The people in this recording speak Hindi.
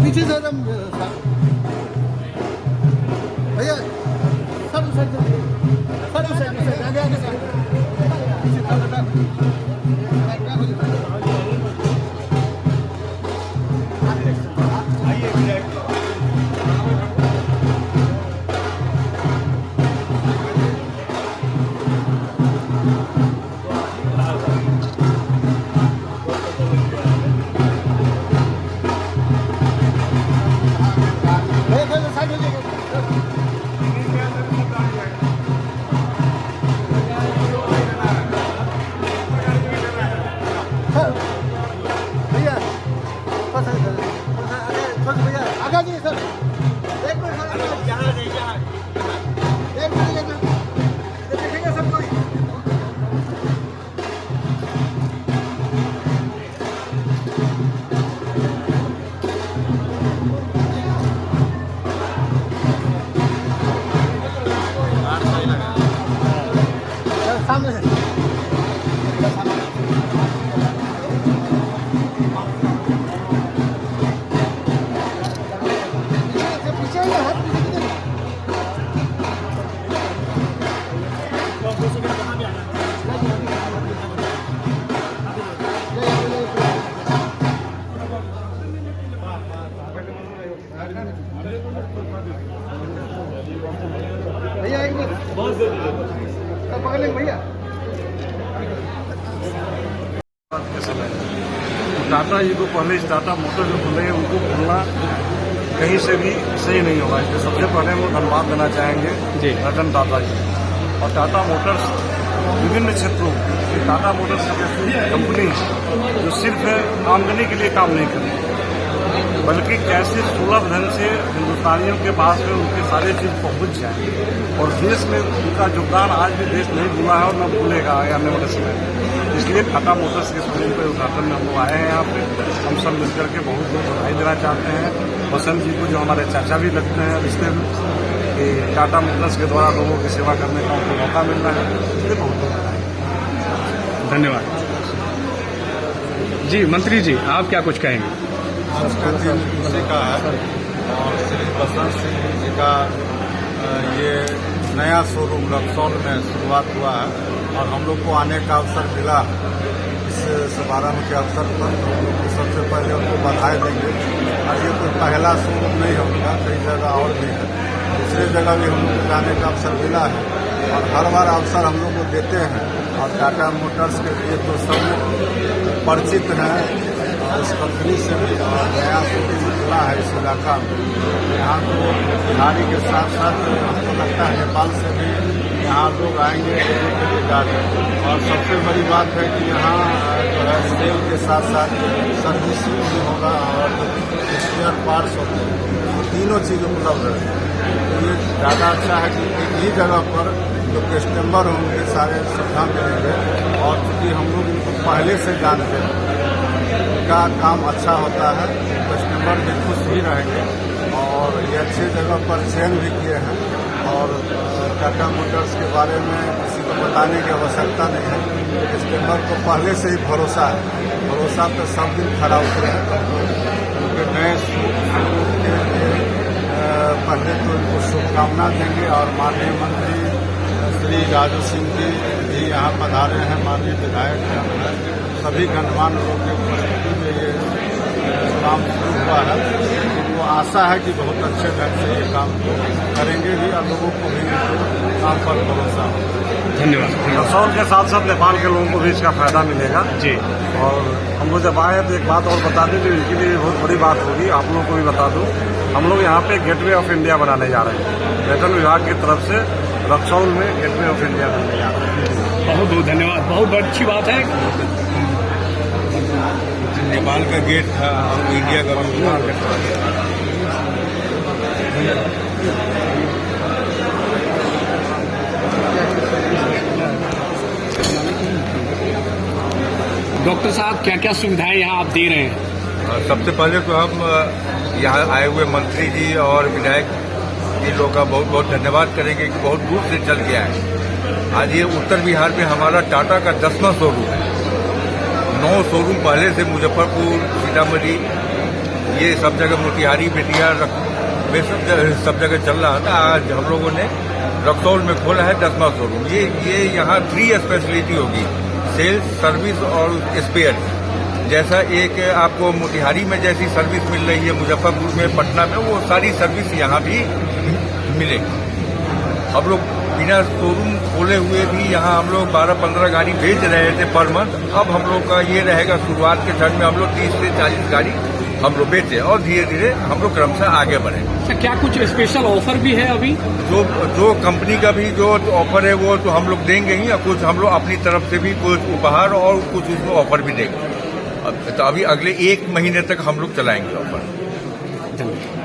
पीछे से भैया सब साइड आगे आगे भैया आगे जी सर एक मिनट देखेंगे सब कोई सामने से भैया एक मिनट पकड़ लेंगे भैया। टाटा जी को पहले टाटा मोटर जो खुले हैं उनको खुलना कहीं से भी सही नहीं होगा। इसलिए सबसे पहले हम धन्यवाद देना चाहेंगे रतन टाटा जी और टाटा मोटर्स विभिन्न क्षेत्रों टाटा मोटर्स जैसी कंपनी जो सिर्फ आमदनी के लिए काम नहीं करती बल्कि कैसे सुलभ ढंग से हिंदुस्तानियों के पास में उनके सारे चीज पहुंच जाए और देश में उनका योगदान आज भी देश नहीं भूला है और न भूलेगा आने वाले समय में। इसलिए टाटा मोटर्स के शोरूम पे उद्घाटन में हम लोग आए हैं यहाँ पे। हम सब मिलकर के बहुत बहुत बधाई देना चाहते हैं बसंत जी को जो हमारे चाचा भी लगते हैं रिश्ते में कि टाटा मोटर्स के द्वारा लोगों की सेवा करने का उनको मौका मिल रहा है। इसलिए बहुत बहुत बधाई। धन्यवाद जी। मंत्री जी आप क्या कुछ कहेंगे? आज का दिन खुशी का है और श्री बसंत सिंह जी का ये नया शोरूम रक्सौल में शुरुआत हुआ है और हम लोग को आने का अवसर मिला। इस समारोह के अवसर पर हम लोग को सबसे पहले उनको बधाई देंगे। और ये कोई पहला शोरूम नहीं होगा, कई जगह और भी है, दूसरी जगह भी हम लोग को जाने का अवसर मिला है और हर बार अवसर हम लोग को देते हैं। और टाटा मोटर्स के लिए तो सब परिचित हैं इस कंपनी से भी और नया शोरूम खुला है इस इलाका में। यहाँ तो गाड़ी के साथ साथ हमको लगता है नेपाल से भी यहाँ लोग आएंगे लेने के लिए गाड़ी। और सबसे बड़ी बात है कि यहाँ जो है सेल के साथ साथ सर्विसिंग भी होगा और स्पेयर पार्ट्स होते हैं, तो तीनों चीज़ उपलब्ध है। तो ये ज़्यादा अच्छा है कि एक ही जगह पर जो कस्टमर होंगे सारे सुविधा मिलेंगे। और चूँकि हम लोग इनको पहले से जानते हैं का काम अच्छा होता है, कस्टमर भी खुश भी रहेंगे और ये अच्छे जगह पर चयन भी किए हैं। और टाटा मोटर्स के बारे में किसी को बताने की आवश्यकता नहीं है, कस्टमर को पहले से ही भरोसा है। भरोसा तो सब दिन खड़ा उतरे हैं क्योंकि नए के लिए पहले तो उनको शुभकामना देंगे। और माननीय मंत्री श्री राजू सिंह जी भी यहाँ पधारे हैं, माननीय विधायक हैं, सभी गणमान्य लोग के उपस्थिति में ये काम शुरू हुआ है। तो आशा है कि बहुत अच्छे ढंग से ये काम करेंगे भी और लोगों को भी काम पर भरोसा हो। धन्यवाद। रक्सौल के साथ साथ नेपाल के लोगों को भी इसका फायदा मिलेगा। जी। और हम लोग जब आए तो एक बात और बता दें, जो इनके लिए बहुत बड़ी बात होगी, आप लोगों को भी बता दूं, हम लोग यहाँ पे गेटवे ऑफ इंडिया बनाने जा रहे हैं। पर्यटन विभाग की तरफ से रक्सौल में गेटवे ऑफ इंडिया बनने जा रहे हैं। बहुत बहुत धन्यवाद, बहुत अच्छी बात है। नेपाल का गेट था, इंडिया का डॉक्टर साहब, क्या क्या सुविधाएं यहाँ आप दे रहे हैं? सबसे पहले तो हम यहाँ आए हुए मंत्री जी और विधायक जी लोग का बहुत बहुत धन्यवाद करेंगे कि बहुत दूर से चल के आए। आज ये उत्तर बिहार में हमारा टाटा का 10वां शोरूम है। 9 शोरूम पहले से मुजफ्फरपुर, सीतामढ़ी, ये सब जगह मोतिहारी, बेतिया सब जगह चल रहा था। आज हम लोगों ने रक्सौल में खोला है 10वां शोरूम। ये यहाँ 3 स्पेशलिटी होगी, सेल्स, सर्विस और स्पेयर। जैसा एक आपको मोतिहारी में जैसी सर्विस मिल रही है, मुजफ्फरपुर में, पटना में, वो सारी सर्विस यहाँ भी मिलेगी। हम लोग बिना शोरूम खोले हुए भी यहाँ हम लोग 12-15 गाड़ी बेच रहे थे पर मंथ। अब हम लोग का ये रहेगा, शुरुआत के क्षण में हम लोग 30 से 40 गाड़ी हम लोग बेचे और धीरे धीरे हम लोग क्रमशः आगे बढ़े। अच्छा, क्या कुछ स्पेशल ऑफर भी है अभी? जो कंपनी का भी जो ऑफर है वो तो हम लोग देंगे ही, और कुछ हम लोग अपनी तरफ से भी कुछ उपहार और कुछ उसमें ऑफर भी देंगे। तो अभी अगले 1 महीने तक हम लोग चलाएंगे ऑफर। धन्यवाद।